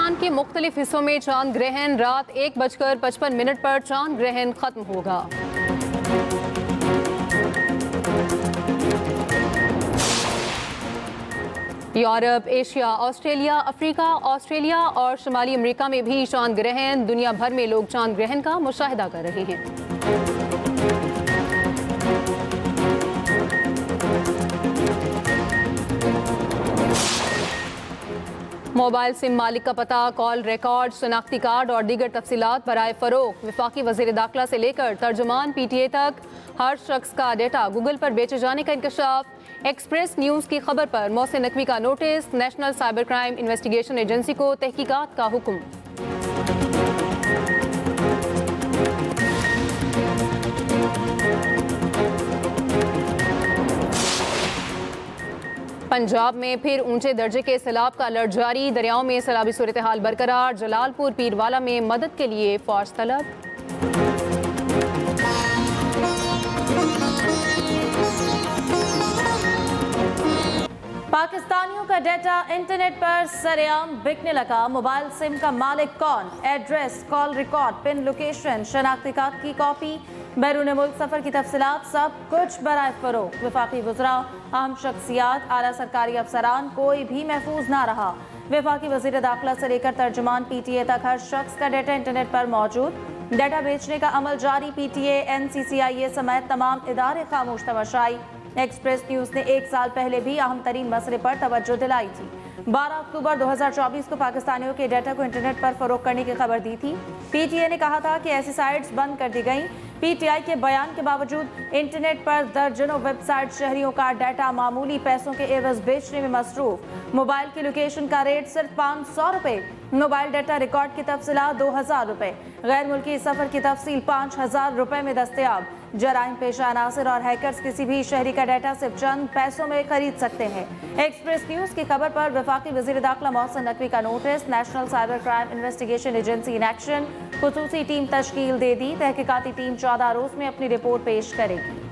पाकिस्तान के मुख्तलिफ हिस्सों में चांद ग्रहण। रात 1:55 पर चांद ग्रहण खत्म होगा। Europe, Asia, Australia, Africa, Australia और शुमाली अमेरिका में भी चांद ग्रहण। दुनिया भर में लोग चांद ग्रहण का मुशाहिदा कर रहे हैं। मोबाइल सिम मालिक का पता, कॉल रिकॉर्ड, शनाख्ती कार्ड और दीगर तफसीलात बराए फरोख्त। वफाकी वज़ीर दाखिला से लेकर तर्जुमान PTA तक हर शख्स का डेटा गूगल पर बेचे जाने का इंकशाफ। एक्सप्रेस न्यूज़ की खबर पर मोहसिन नकवी का notice. National cyber crime investigation agency को तहकीकात का हुक्म। पंजाब में फिर ऊंचे दर्जे के सैलाब का अलर्ट जारी। दरियाओं में सैलाबी सूरत हाल बरकरार। जलालपुर पीरवाला में मदद के लिए फौज तलब। पाकिस्तानियों का डेटा इंटरनेट पर सरेआम बिकने लगा। मोबाइल सिम का मालिक कौन, address, call record, pin location, शनाख्ती कार्ड की कॉपी, बैरून मुल्क सफर की तफसीलात, सब कुछ बराए फरोख्त। वफाकी वज़रा, अहम शख्सियात, आला सरकारी अफसरान, कोई भी महफूज ना रहा। वफाकी वज़ीर दाखिला से लेकर तर्जुमान PTA तक हर शख्स का डेटा इंटरनेट पर मौजूद। डेटा बेचने का अमल जारी। PTA, NCCIA समेत तमाम इदारे खामोश तमाशाई। एक्सप्रेस न्यूज़ ने 1 साल पहले भी अहम तरीन मसले पर तवज्जो दिलाई थी। 12 अक्टूबर 2024 को पाकिस्तानियों के डेटा को इंटरनेट पर फरोख्त करने की खबर दी थी। PTA ने कहा था कि ऐसी साइट्स बंद कर दी गई। PTI के बयान के बावजूद इंटरनेट पर दर्जनों वेबसाइट शहरियों का डाटा मामूली पैसों के एवज बेचने में मसरूफ। मोबाइल की लोकेशन का रेट सिर्फ 500 रुपये। मोबाइल डाटा रिकॉर्ड की तफसीलात 2000 रुपये। गैर मुल्की सफ़र की तफसील 5000 रुपये में दस्तयाब। जराइम पेशा अनासर और हैकर्स किसी भी शहरी का डाटा सिर्फ चंद पैसों में खरीद सकते हैं। एक्सप्रेस न्यूज़ की खबर पर वफाकी वज़ीर दाखिला मोहसिन नकवी का notice. National cyber crime investigation agency in action. खुसूसी टीम तश्कील दे दी। तहकीकाती टीम 14 रोज में अपनी रिपोर्ट पेश करेगी।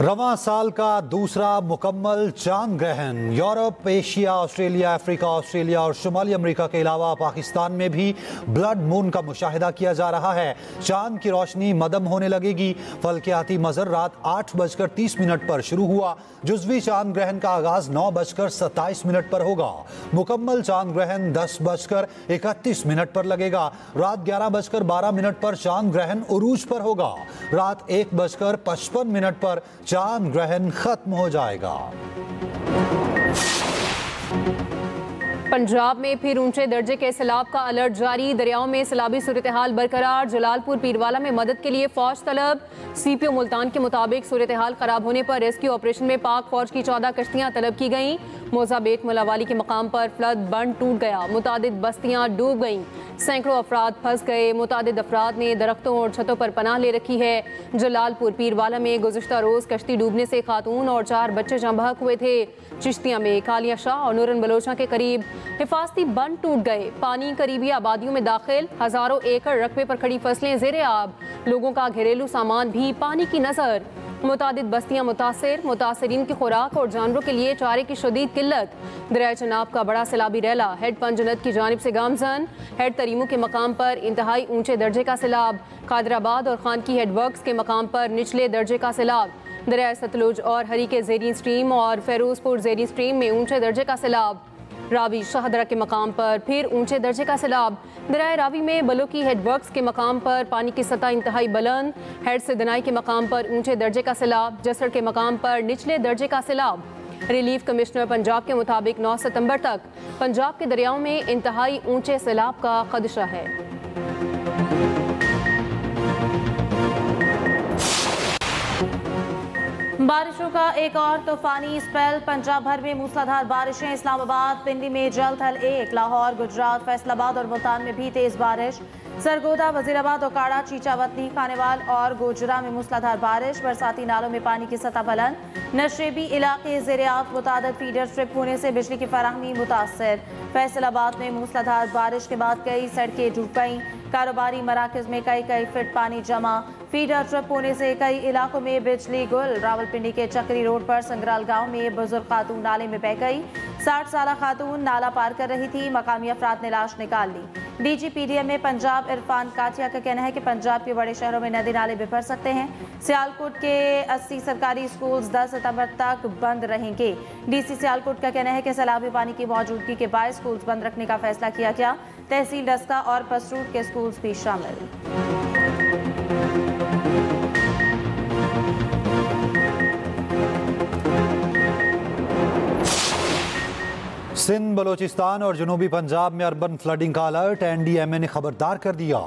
रवां साल का दूसरा मुकम्मल चांद ग्रहण। Europe, Asia, Australia, Africa, Australia और शुमाली अमेरिका के अलावा पाकिस्तान में भी ब्लड मून का मुशाहिदा किया जा रहा है। चांद की रोशनी मदम होने लगेगी। फल्कियाती मजर रात 8:30 पर शुरू हुआ। जुज़वी चांद ग्रहण का आगाज 9:27 पर होगा। मुकम्मल चांद ग्रहण 10:31 पर लगेगा। रात 11:12 पर चांद ग्रहण उरूज पर होगा। रात 1:55 पर चांद ग्रहण खत्म हो जाएगा। पंजाब में फिर ऊंचे दर्जे के सैलाब का अलर्ट जारी। दरियाओं में सैलाबी सूरत हाल बरकरार। जलालपुर पीरवाला में मदद के लिए फौज तलब। CPO मुल्तान के मुताबिक सूरत हाल खराब होने पर रेस्क्यू ऑपरेशन में पाक फौज की 14 कश्तियां तलब की गईं। मोजाबेट मुलावाली के मकाम पर फ्लड बंद टूट गया। मुतादिद बस्तियां डूब गईं। सैकड़ों अफराद फंस गए। मुतादिद अफराद ने दरख्तों और छतों पर पनाह ले रखी है। जलालपुर पीरवाला में गुज़िश्ता रोज कश्ती डूबने से खातून और 4 बच्चे जहाँ बहक हुए थे। चिश्तिया में कालिया शाह और नूरन बलोचा के करीब हिफाजती बंद टूट गए। पानी करीबी आबादियों में दाखिल। हजारों एकड़ रकबे पर खड़ी फसलें ज़ेरे आब। लोगों का घरेलू सामान भी पानी की नजर। मुतादिद बस्तियां मुतासिर। मुतासिरीन की खुराक और जानवरों के लिए चारे की शदीद किल्लत। दरिया चनाब का बड़ा सैलाबी रैला हेड पंजनत की जानिब से गामजन। हेड तरीमू के मकाम पर इंतहाई ऊंचे दर्जे का सैलाब। कादराबाद और खानकी हेड वर्क्स के मकाम पर निचले दर्जे का सैलाब। दरिया सतलुज और हरी के ज़ेरी स्ट्रीम और फेरोजपुर ज़ेरी स्ट्रीम में ऊंचे दर्जे का सैलाब। रावी शाहदरा के मकाम पर फिर ऊंचे दर्जे का सैलाब। दरिया रावी में बलोकी हेड वर्क्स के मकाम पर पानी की सतह इंतहाई बुलंद। हेड सिदनाई के मकाम पर ऊंचे दर्जे का सैलाब। जसर के मकाम पर निचले दर्जे का सैलाब। रिलीफ कमिश्नर पंजाब के मुताबिक 9 सितंबर तक पंजाब के दरियाओं में इंतहाई ऊंचे सैलाब का खदशा है। बारिशों का एक और तूफानी स्पेल। पंजाब भर में मूसलाधार बारिशें। इस्लामाबाद, पिंडी में जल थल 1, लाहौर, गुजरात, फैसलाबाद और मुल्तान में भी तेज बारिश। सरगोदा, वजीराबाद, ओकाड़ा, चीचावतनी, खानेवाल और गोजरा में मूसलाधार बारिश। बरसाती नालों में पानी की सतह बुलंद। नशेबी इलाके ज़ेरे-आब। मुतादिद फीडर ट्रिप होने से बिजली की फराहमी मुतासर। फैसलाबाद में मूसलाधार बारिश के बाद कई सड़कें डूब गईं। कारोबारी मराकज में कई फीट पानी जमा। फीडर ट्रिप होने से कई इलाकों में बिजली गुल। रावलपिंडी के चक्री रोड पर संग्राल गांव में बुजुर्ग खातून नाले में बह गई। 60 साल खातून नाला पार कर रही थी। मकामी अफराद ने लाश निकाल ली। डीजी पीडीएम में पंजाब इरफान काटिया का कहना है कि पंजाब के बड़े शहरों में नदी नाले बिफर सकते हैं। सियालकोट के 80 सरकारी स्कूल्स 10 सितंबर तक बंद रहेंगे। डीसी सियालकोट का कहना है कि सैलाबी पानी की मौजूदगी के बाद स्कूल्स बंद रखने का फैसला किया गया। तहसील डस्का और पसरूट के स्कूल्स भी शामिल। सिंध, बलोचिस्तान और जनूबी पंजाब में अर्बन फ्लडिंग का अलर्ट एनडीएमए ने खबरदार कर दिया।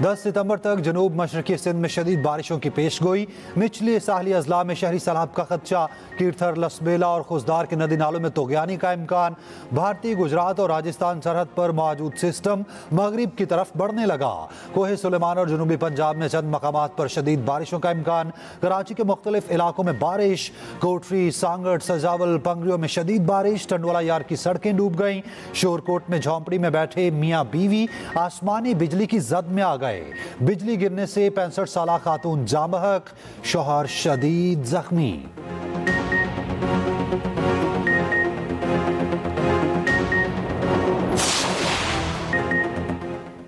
10 सितंबर तक जनूब मशरकी सिंध में शदीद बारिशों की पेशगोई। निचले साहली अजला में शहरी सैलाब का खदशा। कीरथर, लसबेला और खुजदार के नदी नालों में तोगयानी का इम्कान। भारतीय गुजरात और राजस्थान सरहद पर मौजूद सिस्टम मगरिब की तरफ बढ़ने लगा। कोहे सुलेमान और जनूबी पंजाब में चंद मकामात पर शदीद बारिशों का इम्कान। कराची के मुख्तलिफ इलाकों में बारिश। कोटरी, सांगड़, सजावल, पंगरियों में शदीद बारिश। टंडवाला यार की सड़कें डूब गईं। शोरकोट में झोंपड़ी में बैठे मियां बीवी आसमानी बिजली की जद में आ गए। बिजली गिरने से 65 साल खातून जाँ बहक, शौहर शदीद जख्मी।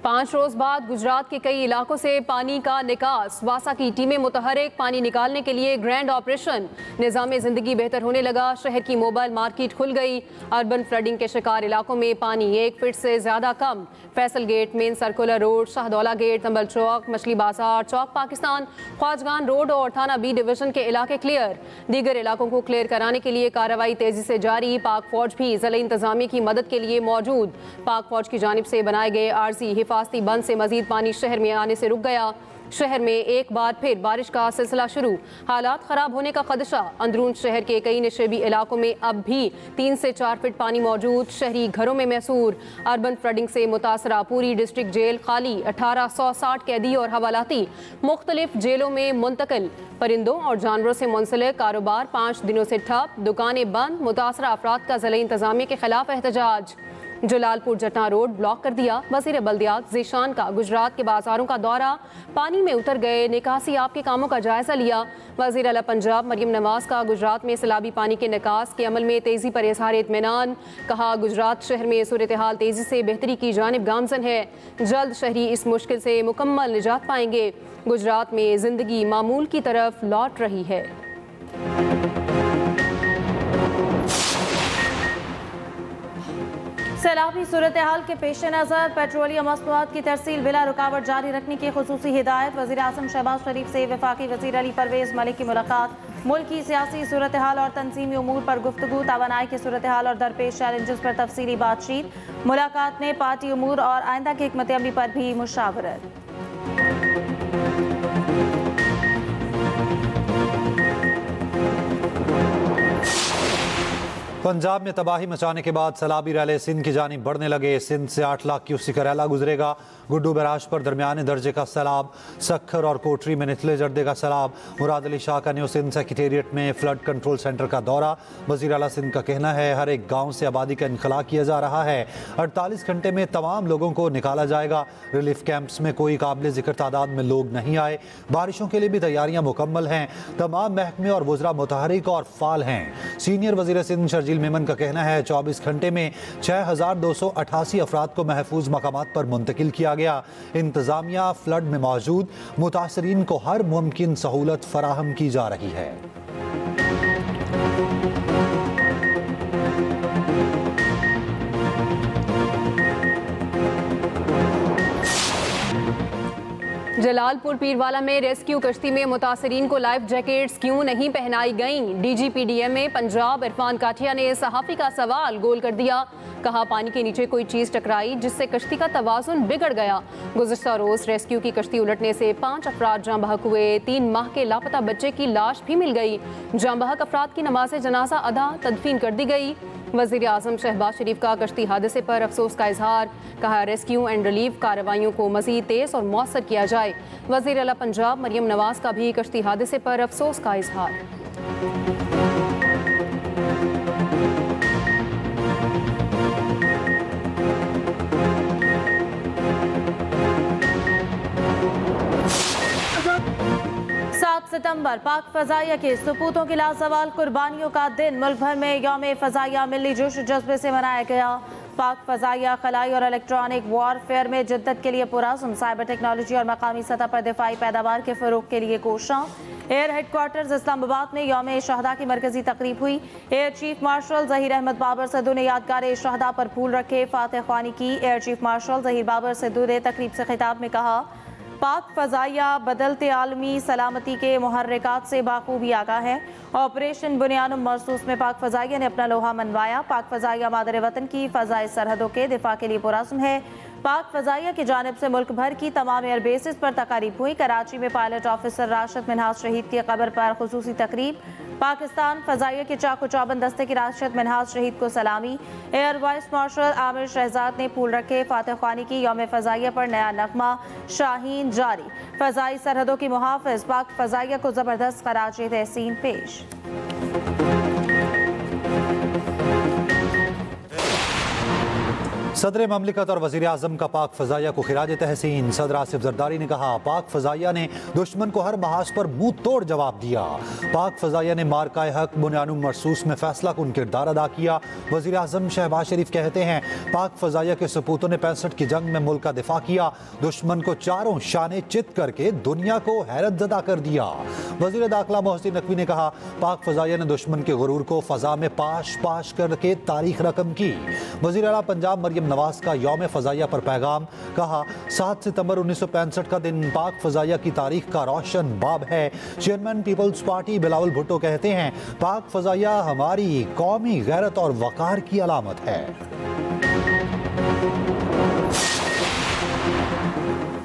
5 रोज बाद गुजरात के कई इलाकों से पानी का निकास। वासा की टीमें मुतहरिक। पानी निकालने के लिए ग्रैंड ऑपरेशन। निज़ाम जिंदगी बेहतर होने लगा। शहर की मोबाइल मार्केट खुल गई। अर्बन फ्लडिंग के शिकार इलाकों में पानी 1 फीट से ज्यादा कम। Faisal gate, main circular road, Shahdaula gate, Tambal Chowk, Machhli Bazaar, चौक पाकिस्तान, ख्वाजगान रोड और थाना बी डिवीजन के इलाके क्लियर। दीगर इलाकों को क्लियर कराने के लिए कार्रवाई तेजी से जारी। पाक फौज भी जिला इंतजामिया की मदद के लिए मौजूद। पाक फौज की जानिब से बनाए गए आरजी हिफाजती बंद से मजीद पानी शहर में आने से रुक गया। शहर में एक बार फिर बारिश का सिलसिला शुरू। हालात खराब होने का खदशा। अंदरून शहर के कई निशेबी इलाकों में अब भी 3 से 4 फीट पानी मौजूद। शहरी घरों में महसूर। अर्बन फ्लडिंग से मुतासरा पूरी डिस्ट्रिक्ट जेल खाली। 1860 कैदी और हवालाती मुख्तलिफ जेलों में मुंतकिल। परिंदों और जानवरों से मुंसलिक कारोबार 5 दिनों से ठप। दुकानें बंद। मुतासरा अफराद का जिला इंतजामिया के खिलाफ एहतजाज। जलालपुर जटना रोड ब्लॉक कर दिया। वज़ीर बल्दियात ज़ीशान का गुजरात के बाजारों का दौरा। पानी में उतर गए। निकासी आप के कामों का जायजा लिया। वज़ीर आला पंजाब मरियम नवाज का गुजरात में सैलाबी पानी के निकास के अमल में तेजी पर इज़हार इत्मीनान। कहा गुजरात शहर में सूरत हाल तेजी से बेहतरी की जानिब गामजन है। जल्द शहरी इस मुश्किल से मुकम्मल निजात पाएंगे। गुजरात में जिंदगी मामूल की तरफ लौट रही है। सैलाबी सूरत हाल के पेश नज़र पेट्रोलियम मसनूआत की तरसील बिला रुकावट जारी रखने की खुसूसी हिदायत। वज़ीर आज़म शहबाज शरीफ से वफाकी वज़ीर अली परवेज़ मलिक की मुलाकात। मुल्क की सियासी सूरत हाल और तंजीमी उमूर पर गुफ्तगू। तवानाई की सूरत हाल और दरपेश चैलेंजेस पर तफसीली बातचीत। मुलाकात में पार्टी उमूर और आइंदा की हिकमत अमली पर भी मुशावरत। पंजाब में तबाही मचाने के बाद सैलाबी रैले सिंध की जानिब बढ़ने लगे। सिंध से 8 लाख क्यूसेक रैला गुजरेगा। गुड्डू बैराज पर दरमियाने दर्जे का सैलाब। सखर और कोटरी में निचले जर्दे का सैलाब। मुराद अली शाह का न्यू सिंध सेक्रेटेरिएट में फ्लड कंट्रोल सेंटर का दौरा। वज़ीर आला सिंध का कहना है हर एक गाँव से आबादी का इनखला किया जा रहा है। 48 घंटे में तमाम लोगों को निकाला जाएगा। रिलीफ कैंप्स में कोई काबिल जिक्र तादाद में लोग नहीं आए। बारिशों के लिए भी तैयारियां मुकम्मल हैं। तमाम महकमे और वज़रा मुतहरिक और फाल हैं। सीनियर वज़ीर सिंध शर्जील मेमन का कहना है 24 घंटे में 6288 अफराद को महफूज मकामात पर मुंतकिल किया गया। इंतजामिया फ्लड में मौजूद मुतासरीन को हर मुमकिन सहूलत फराहम की जा रही है। जलालपुर पीरवाला में रेस्क्यू कश्ती में मुतासरीन को लाइफ जैकेट्स क्यों नहीं पहनाई गईं? डीजीपीडीएमए पंजाब इरफान काठिया ने सहाफ़ी का सवाल गोल कर दिया। कहा पानी के नीचे कोई चीज़ टकराई जिससे कश्ती का तवाज़ुन बिगड़ गया। गुज़िश्ता रोज़ रेस्क्यू की कश्ती उलटने से 5 अफराद जाँ बहक हुए। 3 माह के लापता बच्चे की लाश भी मिल गई। जाँ बहक अफराद की नमाज जनाजा अदा तदफीन कर दी गई। वज़ीर आज़म शहबाज शरीफ का कश्ती हादसे पर अफसोस का इजहार। कहा रेस्क्यू एंड रिलीफ कार्रवाइयों को मज़ीद तेज़ और मौसर किया जाए। वज़ीर आला पंजाब मरियम नवाज का भी कश्ती हादसे पर अफसोस का इजहार। सितंबर पाक फजाइया के सपूतों की लाजवाल कुर्बानियों का दिन। मुल्क भर में यौम फजाइया मिली जोश जज्बे से मनाया गया। पाक फजाइया खलाई और इलेक्ट्रॉनिक वॉरफेयर में जिद्दत के लिए पुरज़म। साइबर टेक्नोलॉजी और मकामी सतह पर दिफाई पैदावार के फ़रोग के लिए कोशां। एयर हेडक्वार्टर्स इस्लामाबाद में यौम शहदा की मरकजी तकरीब हुई। Air chief marshal Zaheer Ahmed Babar Sidhu ने यादगार शहदा पर फूल रखे, फातह ख्वानी की। Air chief marshal Zaheer Babar Sidhu ने तकरीब से खिताब में कहा, पाक फजाइया बदलते आलमी सलामती के मुहर्रिकात से बाखूबी आगा है। ऑपरेशन बुनियानुम मरसूस में पाक फजाइया ने अपना लोहा मनवाया। पाक फजाइया मादर वतन की फ़ज़ाई सरहदों के दिफा के लिए पुरज़म है। पाक फजाइया की जानिब से मुल्क भर की तमाम एयर बेसिस पर तकारीब हुई। कराची में पायलट ऑफिसर राशिद मिन्हाज शहीद की कब्र पर खुसूसी तकरीब। पाकिस्तान फजाइया के चाकू चौबंद दस्ते के राशिद मिन्हाज शहीद को सलामी। Air vice marshal Aamir Shahzad ने फूल रखे, फातह ख्वानी की। यौम फजाइया पर नया नगमा शाहीन जारी। फजाई सरहदों की मुहाफिज पाक फजाइया को जबरदस्त खराज तहसीन पेश। सदर ममलिकत और वज़ीर आज़म का पाक फ़ज़ाइया को खिराज तहसीन। सदर आसिफ ज़रदारी ने कहा, पाक फ़ज़ाइया ने दुश्मन को हर महाज पर मुंह तोड़ जवाब दिया। पाक फ़ज़ाइया ने मार्काए हक बुनियानुम मरसूस में फैसला कुन किरदार अदा किया। वज़ीर आज़म शहबाज शरीफ कहते हैं, पाक फ़ज़ाइया के सपूतों ने 65 की जंग में मुल्क का दिफा किया। दुश्मन को चारों शाने चित करके दुनिया को हैरत ज़दा कर दिया। वज़ीर दाखिला मोहसिन नकवी ने कहा, पाक फ़ज़ाइया ने दुश्मन के गुरूर को फ़ज़ा में पाश पाश करके तारीख रकम की। वज़ीर आला पंजाब मरियम नवाज का यौम फजाइया पर पैगाम। कहा, 7 सितंबर 1965 का दिन पाक फजाइया की तारीख का रोशन बाब है। Chairman People's Party Bilawal Bhutto कहते हैं, पाक फजाइया हमारी कौमी गैरत और वकार की अलामत है।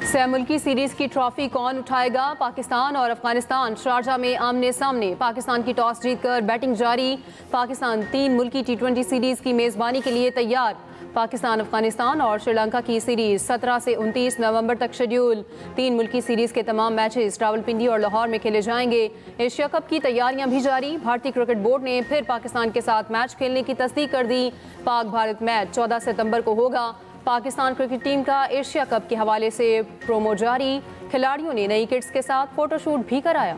सह मुल्की सीरीज की ट्रॉफी कौन उठाएगा? पाकिस्तान और अफगानिस्तान शारजा में आमने सामने। पाकिस्तान की टॉस जीतकर बैटिंग जारी। पाकिस्तान 3 मुल्की T20 सीरीज की मेजबानी के लिए तैयार। पाकिस्तान, अफगानिस्तान और श्रीलंका की सीरीज 17 से 29 नवंबर तक शेड्यूल। 3 मुल्की सीरीज के तमाम मैचेस रावलपिंडी और लाहौर में खेले जाएंगे। एशिया कप की तैयारियां भी जारी। भारतीय क्रिकेट बोर्ड ने फिर पाकिस्तान के साथ मैच खेलने की तस्दीक कर दी। पाक भारत मैच 14 सितंबर को होगा। पाकिस्तान क्रिकेट टीम का एशिया कप के हवाले से प्रोमो जारी। खिलाड़ियों ने नई किट्स के साथ फोटोशूट भी कराया।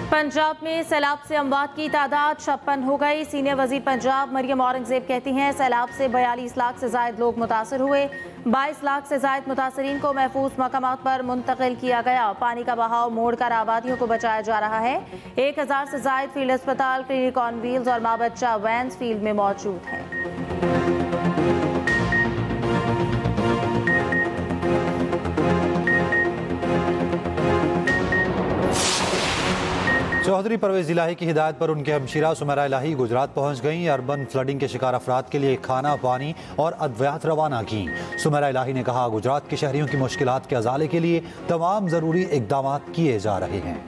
पंजाब में सैलाब से अमवात की तादाद 56 हो गई। सीनियर वजीर पंजाब मरियम औरंगजेब कहती हैं, सैलाब से 42 लाख से जायद लोग मुतासर हुए। 22 लाख से जायद मुतासरीन को महफूज मकामात पर मुंतकिल किया गया। पानी का बहाव मोड़कर आबादियों को बचाया जा रहा है। 1000 से जायद फील्ड अस्पताल, क्लिनिक ऑन व्हील्स और माँ बच्चा वैन्स फील्ड में मौजूद हैं। चौधरी परवेज इलाही की हिदायत पर उनके हमशीरा सुमेरा इलाही गुजरात पहुंच गईं। अर्बन फ्लडिंग के शिकार अफराद के लिए खाना, पानी और अद्वियात रवाना की। सुमेरा इलाही ने कहा, गुजरात के शहरियों की मुश्किलात के अजाले के लिए तमाम ज़रूरी इक़दाम किए जा रहे हैं।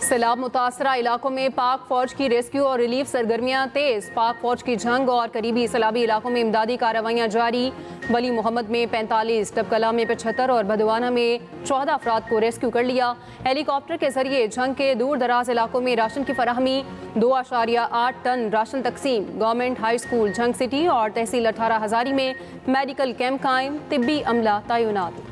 सैलाब मुतासरा इलाकों में पाक फौज की रेस्क्यू और रिलीफ सरगर्मियां तेज। पाक फौज की जंग और करीबी सैलाबी इलाकों में इमदादी कार्रवाइयां जारी। वली मोहम्मद में 45, टबकला में 75 और भदवाना में 14 अफराद को रेस्क्यू कर लिया। हेलीकॉप्टर के जरिए जंग के दूर दराज इलाकों में राशन की फराहमी। 2.8 टन राशन तकसीम। गवर्नमेंट हाई स्कूल जंग सिटी और तहसील 18 हजारी में मेडिकल कैंप कायम। तिब्बी अमला तैनात।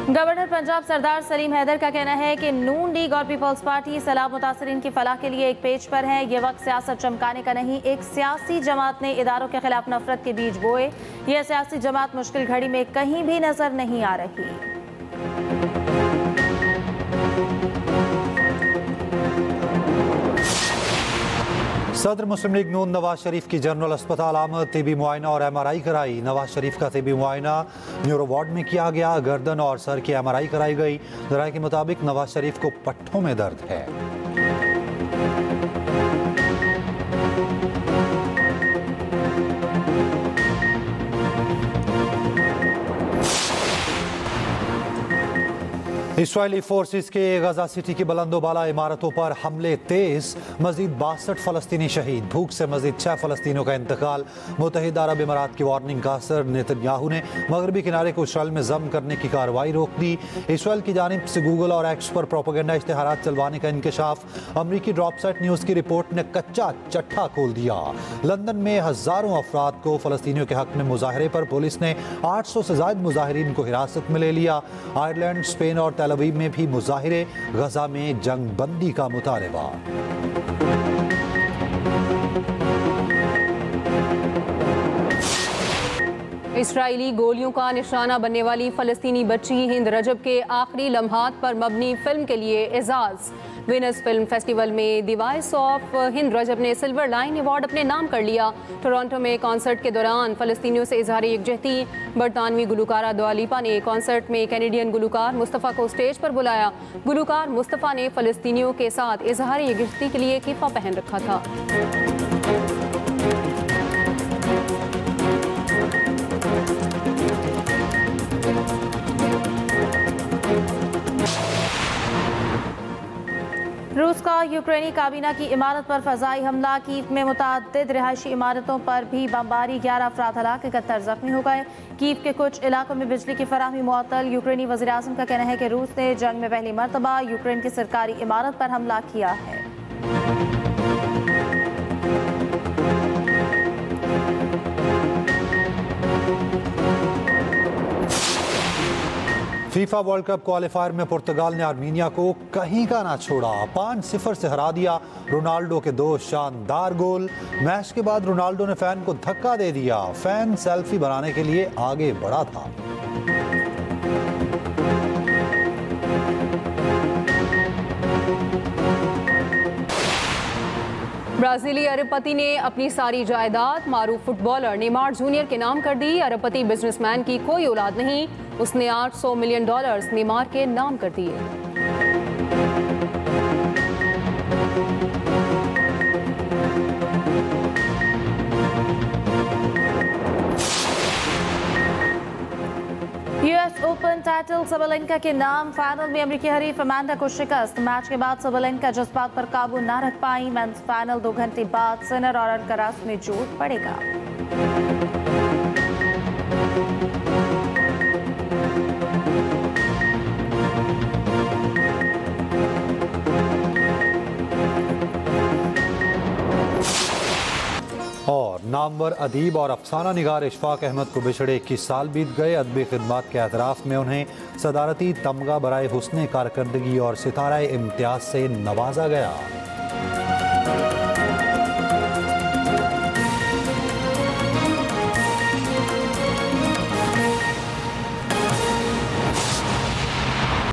गवर्नर पंजाब सरदार सलीम हैदर का कहना है कि नून लीग और पीपल्स पार्टी सैलाब मुतासरीन की फलाह के लिए एक पेज पर है। ये वक्त सियासत चमकाने का नहीं। एक सियासी जमात ने इदारों के खिलाफ नफरत के बीज बोए। यह सियासी जमात मुश्किल घड़ी में कहीं भी नजर नहीं आ रही। सदर मुस्लिम लीग नून नवाज शरीफ की जनरल अस्पताल आमद तिबी मुआयना और MRI कराई। नवाज शरीफ का तिबी मुआयना न्यूरो वार्ड में किया गया। गर्दन और सर की MRI कराई गई। जराये के मुताबिक नवाज शरीफ को पट्टों में दर्द है। इसराइली फोर्सेस के गजा सिटी की बुलंदोबाला इमारतों पर हमले तेज, मजीद 62 फलस्तीनी शहीद। भूख से मजीद 6 फलस्तीनों का इंतकाल। मुत्तहिदा अरब इमारात की वार्निंग का असर। नेतन्याहू ने मगरबी किनारे को इसराइल में जम करने की कार्रवाई रोक दी। इसराइल की जानिब से गूगल और एक्स पर प्रोपेगेंडा इश्तिहारात चलवाने का इंकशाफ। अमरीकी ड्रॉपसाइट न्यूज़ की रिपोर्ट ने कच्चा चट्ठा खोल दिया। लंदन में हजारों अफराद को फलस्तीनियों के हक में मुजाहरे पर पुलिस ने 800 से ज्यादा मुजाहिरीन को हिरासत में ले लिया। आयरलैंड, स्पेन और तेल अवीव में भी मुजाहिरे। गजा में जंग बंदी का मुतालबा। इसराइली गोलियों का निशाना बनने वाली फलस्तीनी बच्ची हिंद रजब के आखिरी लम्हात पर मबनी फिल्म के लिए एजाज। वेनिस फिल्म फेस्टिवल में द वॉइस ऑफ हिंद रजब ने सिल्वर लाइन अवार्ड अपने नाम कर लिया। टोरंटो में कॉन्सर्ट के दौरान फलस्तीनियों से इजहार यकजहती। बरतानवी गुलकारा दुआ लिपा ने कॉन्सर्ट में कैनेडियन गुलकार मुस्तफ़ा को स्टेज पर बुलाया। गुलकार मुस्तफ़ा ने फलस्तीनियों के साथ इजहार यकजहती के लिए किफ़ा पहन रखा था। रूस का यूक्रेनी काबीना की इमारत पर फजाई हमला। कीव में मुतअद्दिद रिहायशी इमारतों पर भी बमबारी। 11 अफराद हलाक, 71 जख्मी हो गए। कीव के कुछ इलाकों में बिजली की फराहमी मुअत्तल। यूक्रेनी वज़ीर आज़म का कहना है कि रूस ने जंग में पहली मरतबा यूक्रेन की सरकारी इमारत पर हमला किया है। फीफा वर्ल्ड कप क्वालिफायर में पुर्तगाल ने आर्मीनिया को कहीं का ना छोड़ा। 5-0 से हरा दिया। रोनाल्डो के 2 शानदार गोल। मैच के बाद रोनाल्डो ने फैन को धक्का दे दिया। फैन सेल्फी बनाने के लिए आगे बढ़ा था। ब्राजीली अरबपति ने अपनी सारी जायदाद मारूफ फुटबॉलर नेमार जूनियर के नाम कर दी। अरबपति बिजनेसमैन की कोई औलाद नहीं, उसने $800 मिलियन नेमार के नाम कर दिए। यूएस ओपन टाइटल सबलेंका के नाम। फाइनल में अमेरिकी हरीफ अमांडा को शिकस्त। मैच के बाद सबलेंका जज्बात पर काबू न रख पाई। मेंस फाइनल 2 घंटे बाद सिनर और अल्कराज में जोर पड़ेगा। और नामवर अदीब और अफसाना निगार इशफाक अहमद को बिछड़े 21 साल बीत गए। अदबी खिदमत के एतराफ़ में उन्हें सदारती तमगा बराए हुस्ने कारकर्दगी और सितारा इम्तियाज़ से नवाजा गया।